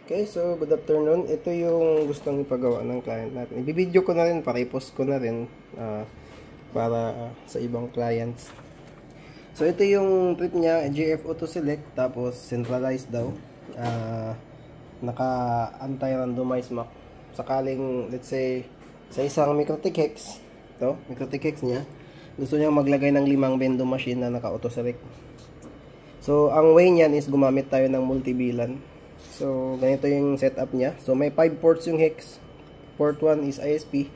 Okay, so good afternoon. Ito yung gustong ipagawa ng client natin. Ibibideo ko na rin, para i-post ko na rin para sa ibang clients. So ito yung trip niya, GF Auto Select, tapos centralized daw. Naka anti-randomized map. Sakaling, let's say, sa isang MikroTik hex, ito, MikroTik hex niya, gusto niya maglagay ng 5 bendo machine na naka-auto select. So ang way niyan is gumamit tayo ng multi-bilan. So, ganito yung setup niya. So, may 5 ports yung hex. Port 1 is ISP.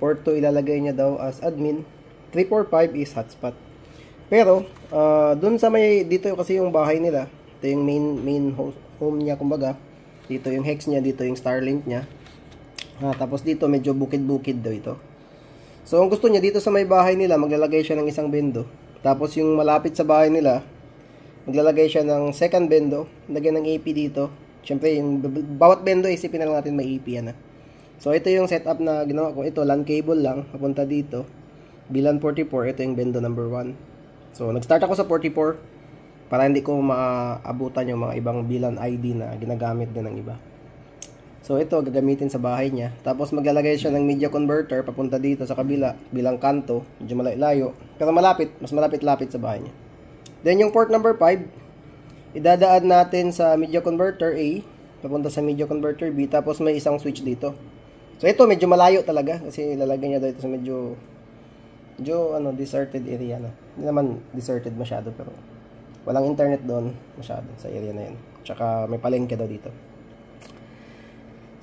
Port 2 ilalagay niya daw as admin. 3, 4, 5 is hotspot. Pero, dun sa may, dito kasi yung bahay nila. Ito yung main home niya, kumbaga. Dito yung hex niya, dito yung Starlink niya. Tapos dito, medyo bukid-bukid daw ito. So, ang gusto niya, dito sa may bahay nila, maglalagay siya ng isang bendo. Tapos, yung malapit sa bahay nila, maglalagay siya ng second bendo. Lagyan ng AP dito. Siyempre, yung bawat bendo, isipin na lang natin may AP yan. So, ito yung setup na ginawa ko. Ito, LAN cable lang, papunta dito. VLAN 44, ito yung bendo number 1. So, nag-start ako sa 44 para hindi ko maabutan yung mga ibang VLAN ID na ginagamit din ng iba. So, ito, gagamitin sa bahay niya. Tapos, maglalagay siya ng media converter papunta dito sa kabila, bilang kanto. Medyo malayo. Pero malapit, mas malapit-lapit sa bahay niya. Then, yung port number 5, idadaan natin sa media converter A, papunta sa media converter B, tapos may isang switch dito. So ito medyo malayo talaga kasi lalagay niya dito sa medyo deserted area na. Hindi naman deserted masyado pero walang internet doon masyado sa area na 'yan. Tsaka may palengke daw dito.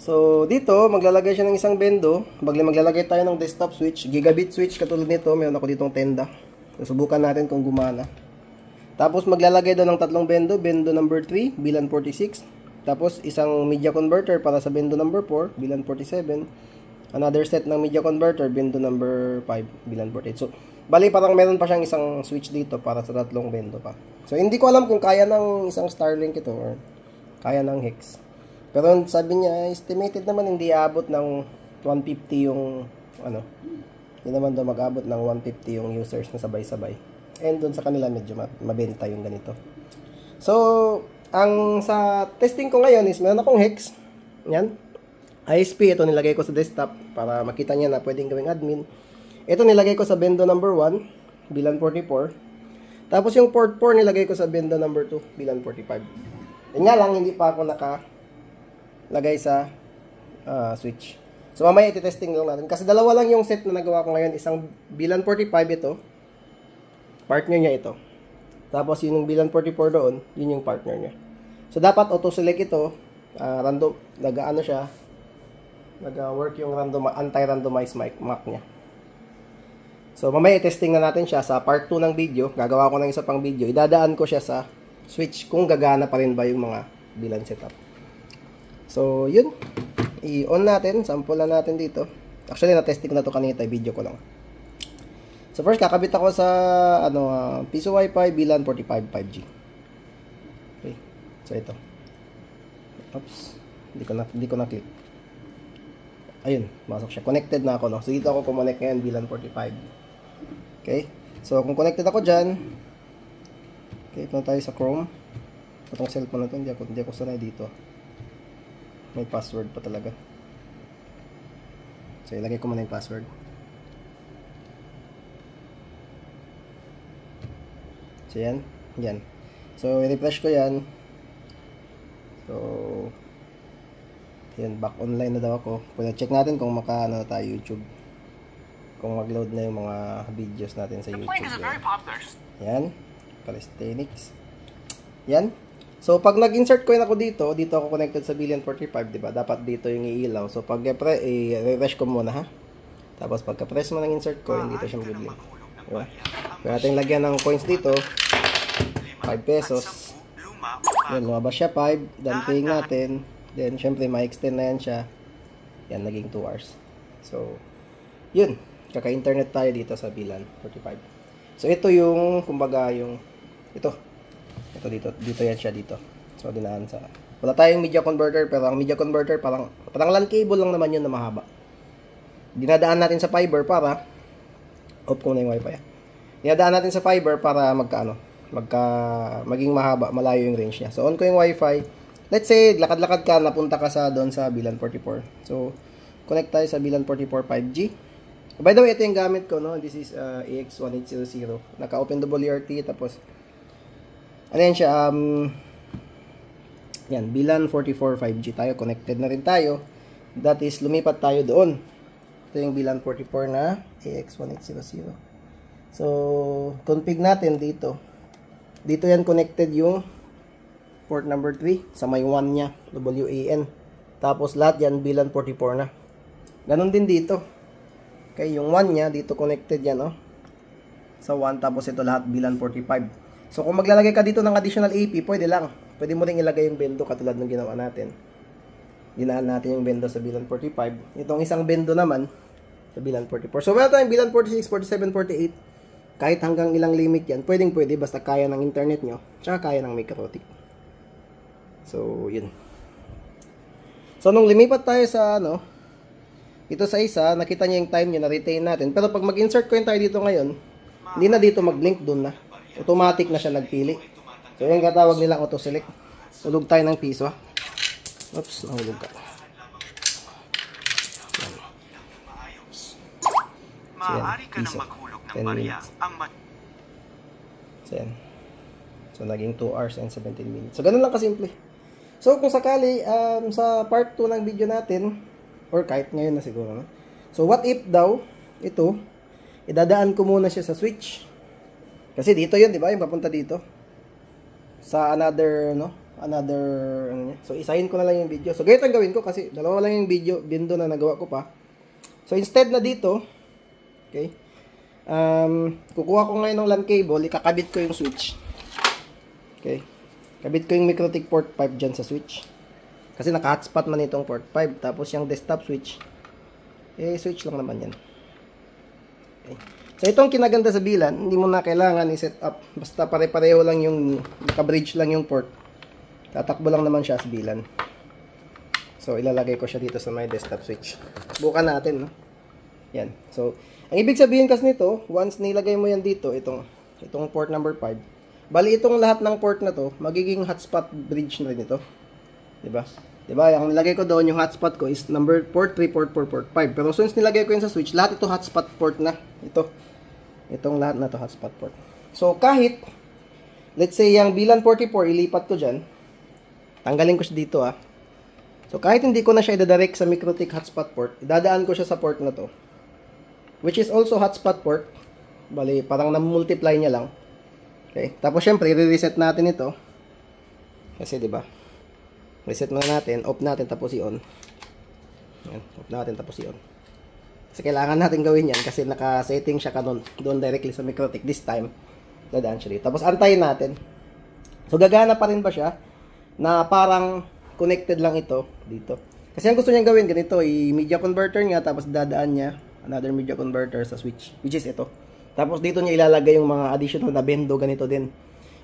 So dito maglalagay siya ng isang bendo, maglalagay tayo ng desktop switch, gigabit switch katulad nito, meron ako ditong tenda. Susubukan natin kung gumana. Tapos maglalagay doon ng 3 bendo, bendo number 3, VLAN 46. Tapos isang media converter para sa bendo number 4, VLAN 47. Another set ng media converter, bendo number 5, VLAN 48. So, bali parang meron pa siyang isang switch dito para sa 3 bendo pa. So, hindi ko alam kung kaya ng isang Starlink ito or kaya ng hex. Pero sabi niya, estimated naman hindi aabot ng 150 yung hindi naman daw mag-abot ng 150 yung users na sabay-sabay. And doon sa kanila medyo mabenta yung ganito. So, ang sa testing ko ngayon is meron akong hex. Yan. ISP, ito nilagay ko sa desktop para makita niya na pwedeng gawing admin. Ito nilagay ko sa bendo number 1, VLAN 44. Tapos yung port 4 nilagay ko sa bendo number 2, VLAN 45. Yan nga lang, hindi pa ako nakalagay sa switch. So, mamaya iti-testing lang natin. Kasi dalawa lang yung set na nagawa ko ngayon. Isang VLAN 45 ito. Partner niya ito. Tapos yung VLAN 44 doon, yun yung partner niya. So dapat auto-select ito, random, nag-work yung anti-randomized map niya. So mamaya i-testing na natin siya sa part 2 ng video. Gagawa ko ng isa pang video. Idadaan ko siya sa switch kung gagana pa rin ba yung mga VLAN setup. So yun, i-on natin, sample na natin dito. Actually na-testing na to kanina, video ko lang. So first, kakabit ako sa Piso Wi-Fi VLAN 45 5G. Okay. So ito. Oops. Hindi ko na click. Ayun, masok siya. Connected na ako, no. So dito ako kumonect ngayon VLAN 45. Okay? So kung connected ako diyan, okay, punta tayo sa Chrome. Itong cellphone na to, hindi ako sanay dito. May password pa talaga. So ilagay ko muna yung password. So, yan. So, i-refresh ko yan. So, yan. Back online na daw ako. Check natin kung tayo YouTube. Kung mag-load na yung mga videos natin sa YouTube. Yan. Calisthenics. Yan. So, pag nag-insert coin ako dito ako connected sa VLAN 45, diba? Dapat dito yung iilaw. So, pag i-refresh ko muna, ha? Tapos, pagka-press mo ng insert coin, dito siya mag-live. Diba? Kaya natin lagyan ng coins dito, 5 pesos. Yan, lumabas siya 5. Then paying natin. Then syempre ma-extend na yan siya. Yan, naging 2 hours. So, yun. Kaka-internet tayo dito sa VLAN 45. So, ito yung, kumbaga, ito dito yan siya dito. So, dinaan sa, wala tayong media converter, pero ang media converter parang LAN cable lang naman yun na mahaba. Dinadaan natin sa fiber para, off ko na yung wifi. Dinadaan natin sa fiber para maging mahaba, malayo yung range niya. So, on ko yung wifi, let's say, lakad-lakad ka, napunta ka sa doon sa VLAN 44. So, connect tayo sa VLAN 44 5G. By the way, ito yung gamit ko, no? This is AX1800. Naka-open WRT, tapos, ano yan siya, yan, VLAN 44 5G tayo. Connected na rin tayo. That is, lumipat tayo doon. Ito yung VLAN 44 na AX1800. So, config natin dito. Dito yan connected yung port number 3 sa may 1 niya, WAN. Tapos, lahat yan, VLAN 44 na. Ganon din dito. Okay, yung 1 niya, dito connected yan, oh. Sa 1, tapos ito lahat VLAN 45. So, kung maglalagay ka dito ng additional AP, pwede lang. Pwede mo rin ilagay yung bendo katulad ng ginawa natin. Ginaan natin yung bendo sa VLAN 45. Itong isang bendo naman, sa VLAN 44. So, meron tayong VLAN 46, 47, 48. Kahit hanggang ilang limit yan, pwede, basta kaya ng internet nyo, tsaka kaya ng MikroTik. So, yun. So, nung lumipat tayo sa, ito sa isa, nakita niya yung time niya, na-retain natin. Pero pag mag-insert coin tayo dito ngayon, hindi na dito mag-blink, dun na. Automatic na siya nagpili. So, yung katawag nilang auto-select. Hulog tayo ng piso, ha. Oops, nahulog ka. Maaari ka nang maghulog ng barya. So, yan. So, naging 2 hours and 17 minutes. So, ganun lang kasimple. So, kung sakali, sa part 2 ng video natin, or kahit ngayon na siguro, no? So, what if daw, ito, idadaan ko muna siya sa switch. Kasi dito yun, di ba? Yung papunta dito. Sa another, so, isahin ko na lang yung video. So, ganito ang gawin ko kasi dalawa lang yung bindo na nagawa ko pa. So, instead na dito, okay, kukuha ko ngayon ng LAN cable, ikakabit ko yung switch. Okay. Kabit ko yung MikroTik port 5 dyan sa switch. Kasi naka-hotspot man itong port 5. Tapos yung desktop switch, switch lang naman yan. Okay. So, itong kinaganda sa VLAN, hindi mo na kailangan i-set up. Basta pare-pareho lang yung, naka-bridge lang yung port. Tatakbo lang naman siya sa VLAN. So, ilalagay ko siya dito sa my desktop switch. Bukan natin, no? Yan. So, ang ibig sabihin kasi nito, once nilagay mo yan dito, itong port number 5, bali itong lahat ng port na to, magiging hotspot bridge na rin ito. Diba? Diba? Ang nilagay ko doon, yung hotspot ko is number port 3, port 4, port 5. Pero since nilagay ko yun sa switch, lahat ito hotspot port na. Itong lahat na to hotspot port. So, kahit, let's say, yung VLAN 44, ilipat ko dyan. Tanggalin ko siya dito, ah. So, kahit hindi ko na siya idadirect sa MikroTik hotspot port, idadaan ko siya sa port na to. Which is also hotspot port. Bali, parang na-multiply niya lang. Okay. Tapos, syempre, i-reset natin ito. Kasi, diba? Reset muna natin, off natin, tapos i-on. Yan, off natin, tapos i-on. Kasi kailangan natin gawin yan kasi naka-setting siya ka doon directly sa MikroTik. This time, dadaan siya dito. Tapos antayin natin. So, gagana pa rin ba siya na parang connected lang ito dito. Kasi ang gusto niyang gawin, ganito, i-media converter niya, tapos dadaan niya another media converter sa switch, which is ito. Tapos dito niya ilalagay yung mga additional na bendo, ganito din.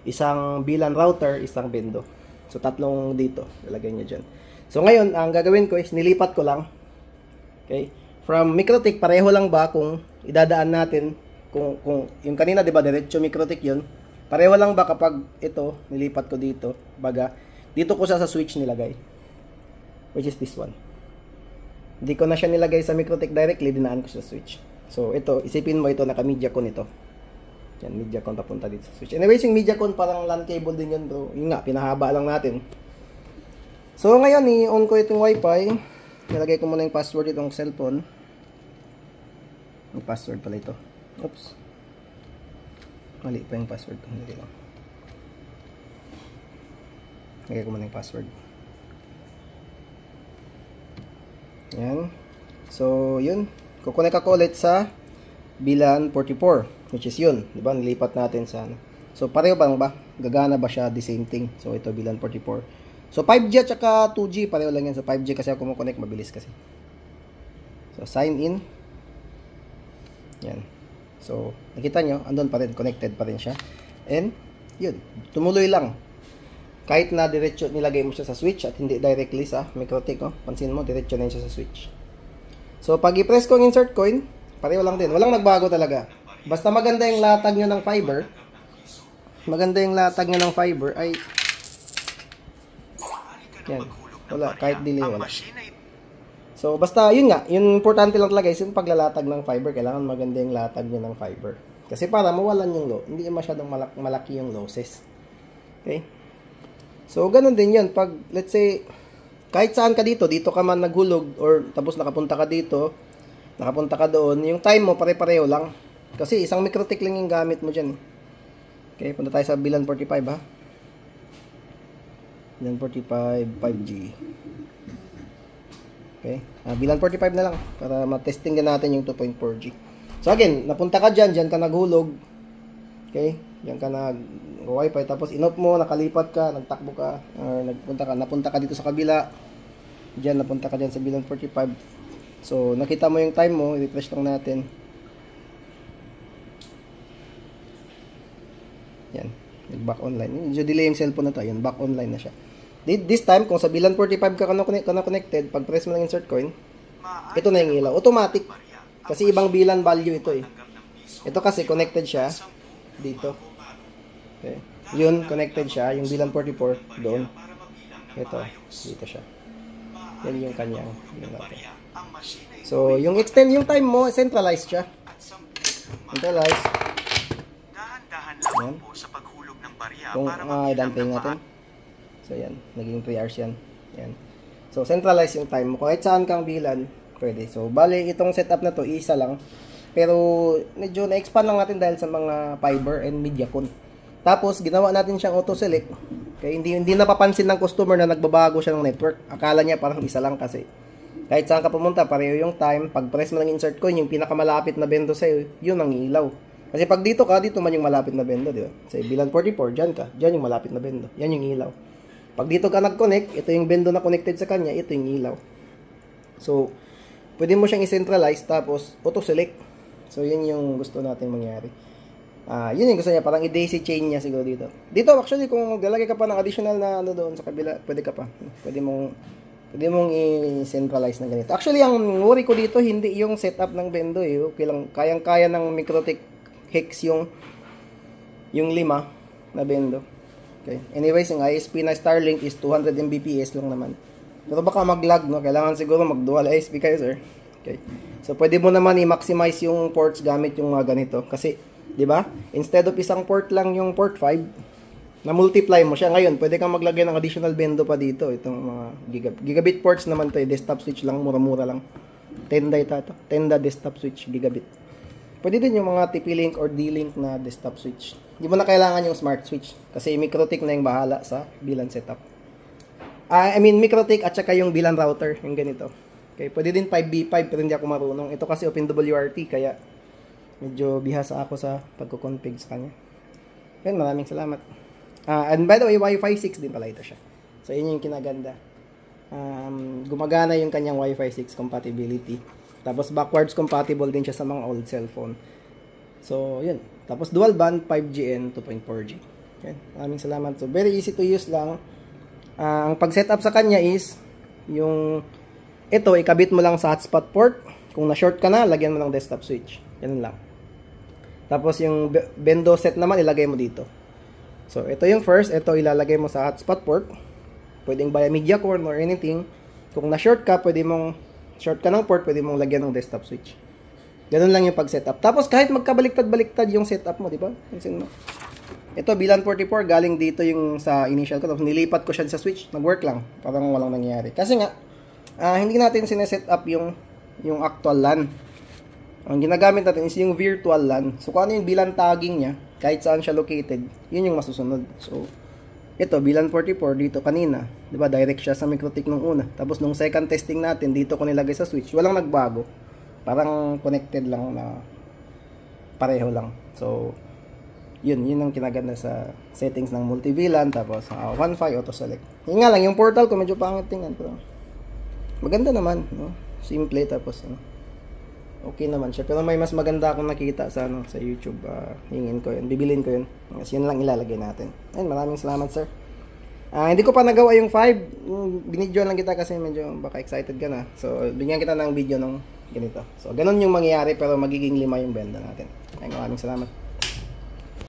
Isang VLAN router, isang bendo. So, tatlong dito. Lalagay niya dyan. So, ngayon, ang gagawin ko is nilipat ko lang. Okay? From MikroTik, pareho lang ba kung idadaan natin, kung yung kanina, diba, diretso MikroTik yun. Pareho lang ba kapag ito, nilipat ko dito, baga, dito ko siya sa switch nilagay. Which is this one. Hindi ko na siya nilagay sa MikroTik directly, dinaan ko siya sa switch. So, ito, isipin mo ito, naka-MediaCon ito. Yan, MediaCon papunta dito sa switch. Anyways, yung MediaCon parang LAN cable din yun, bro. Yun nga, pinahaba lang natin. So, ngayon, i-on ko itong Wi-Fi. Nilagay ko muna yung password itong cellphone. Yung password pala ito. Oops. Mali pa yung password ko. Hindi lang. Nilagay ko muna yung password. Yan. So, yun. Kukunik ako ulit sa VLAN 44. Which is yun, di ba? Nilipat natin sa ano. So, pareho bang ba? Gagana ba siya? The same thing. So, ito, VLAN 44. So, 5G at saka 2G, pareho lang yan. So, 5G kasi ako kumukonect, mabilis kasi. So, sign in. Yan. So, nakita nyo, andun pa rin, connected pa rin siya. And, yun, tumuloy lang. Kahit na diretso nilagay mo siya sa switch at hindi directly sa MikroTik, oh. Pansin mo, diretso na siya sa switch. So, pag i-press ko ang insert coin, pareho lang din. Walang nagbago talaga. Basta maganda yung latag nyo ng fiber, Yan. maghulog ng Wala, barya, kahit delay ang wala. machine ay So, basta, yun nga, yung importante lang talaga is yung paglalatag ng fiber. Kailangan maganda yung latag nyo ng fiber. Kasi para mawalan yung low, hindi masyadong malaki yung losses. Okay? So, ganun din yun. Pag, let's say, kahit saan ka dito ka man naghulog, or tapos nakapunta ka dito, nakapunta ka doon, yung time mo, pare-pareho lang. Kasi isang mikrotik lang yung gamit mo dyan. Okay, punta tayo sa bilan 45 ha. Bilan 45, 5G. Okay, bilan 45 na lang para matesting din natin yung 2.4G. So again, napunta ka dyan ka naghulog. Okay, dyan ka nag-wifi, tapos inop mo, nakalipat ka, nagtakbo ka, or napunta ka dito sa kabila. Dyan, napunta ka dyan sa bilan 45. So, nakita mo yung time mo, i-refresh lang natin. Yan, nag-back online. Medyo delay yung cellphone na to. Yan, back online na siya. This time, kung sa bilan 45 ka connected, pag press mo lang insert coin, ito na yung ilaw. Automatic. Kasi ibang bilan value ito eh. Ito kasi connected siya dito. Okay. Yun, connected siya. Yung bilan 44, doon. Ito, dito siya. Yan yung kanyang. So, yung extend yung time mo, centralized siya. Centralized. dahan-dahan lamang po sa paghulog ng barya Kung para mabilang damping ng natin. So, yan. Naging 3 hours yan. Yan. So, centralize yung time mo. Kahit saan kang bilan, pwede. So, bali, itong setup na to, isa lang. Pero, medyo na-expand lang natin dahil sa mga fiber and MediaCon. Tapos, ginawa natin siyang auto-select. Okay, hindi napapansin ng customer na nagbabago siya ng network. Akala niya parang isa lang kasi. Kahit saan ka pumunta, pareho yung time. Pag press mo ng insert coin, yung pinakamalapit na bendo sa'yo, yun ang ilaw. Kasi pag dito ka, dito man yung malapit na bendo, di ba? Sa bilan 44, dyan ka. Dyan yung malapit na bendo. Yan yung ilaw. Pag dito ka nag-connect, ito yung bendo na connected sa kanya, ito yung ilaw. So, pwede mo siyang i-centralize, tapos auto-select. So, yun yung gusto natin mangyari. Yun yung gusto niya, parang i-daisy chain niya siguro dito. Dito, actually, kung maglalagay ka pa ng additional na ano doon sa kabila, pwede ka pa. Pwede mong i-centralize na ganito. Actually, ang worry ko dito, hindi yung setup ng bendo eh. Okay lang, kayang-kaya ng MikroTik hex yung 5 na bendo. Okay. Anyways, yung ISP na Starlink is 200 Mbps lang naman. Pero baka mag-lag, no? Kailangan siguro mag-dual ISP kayo, sir. Okay. So, pwede mo naman i-maximize yung ports gamit yung mga ganito. Kasi, di ba? Instead of isang port lang yung port 5, na-multiply mo siya. Ngayon, pwede kang maglagay ng additional bendo pa dito. Itong mga gigabit ports naman to. Desktop switch lang, mura-mura lang. Tenda desktop switch, gigabit. Pwede din yung mga TP-Link or D-Link na desktop switch. Hindi mo na kailangan yung smart switch. Kasi MikroTik na yung bahala sa bilan setup. MikroTik at saka yung bilan router. Yung ganito. Okay, pwede din 5v5 pero hindi ako marunong. Ito kasi OpenWRT kaya medyo bihasa ako sa pagko-config sa kanya. Yan, maraming salamat. And by the way, Wi-Fi 6 din pala ito siya. So, yun yung kinaganda. Gumagana yung kanyang Wi-Fi 6 compatibility. Tapos, backwards compatible din siya sa mga old cellphone. So, yun. Tapos, dual band 5G and 2.4G. Yan, maraming salamat. So, very easy to use lang. Ang pag-setup sa kanya is, yung ito, ikabit mo lang sa hotspot port. Kung na-short ka na, lagyan mo ng desktop switch. Ganun lang. Tapos yung bendo set naman, ilagay mo dito. So, ito yung first. Ito, ilalagay mo sa hotspot port. Pwedeng via MediaCon or anything. Kung na-short ka, short ka ng port, pwede mong lagyan ng desktop switch. Ganun lang yung pag-setup. Tapos, kahit magkabaliktad-baliktad yung setup mo, di ba? Pansin mo. Ito, bilan 44, galing dito yung sa initial ko. Tapos, nilipat ko siya sa switch. Nag-work lang. Parang walang nangyari. Kasi nga, hindi natin sineset up yung actual LAN. Ang ginagamit natin is yung virtual LAN. So, kung ano yung bilan tagging niya, kahit saan siya located, yun yung masusunod. So, ito, bilan 44, dito kanina. Diba, direct siya sa MikroTik nung una. Tapos, nung second testing natin, dito ko nilagay sa switch. Walang nagbago. Parang connected lang na pareho lang. So, yun ang kinaganda sa settings ng multi-VLAN. Tapos, Wi-Fi, auto-select. Yun nga lang, yung portal ko medyo pangit tingnan. Pero, maganda naman, no? Simple, tapos, okay naman siya. Pero may mas maganda akong nakita sa YouTube. Hingin ko yun. Bibilin ko yun. Kasi yun lang ilalagay natin. Ayun, maraming salamat, sir. Hindi ko pa nagawa yung 5. Binidyo lang kita kasi medyo baka excited ka na. So, bigyan kita ng video ng ganito. So, ganun yung mangyayari pero magiging 5 yung benda natin. Ayun, maraming salamat.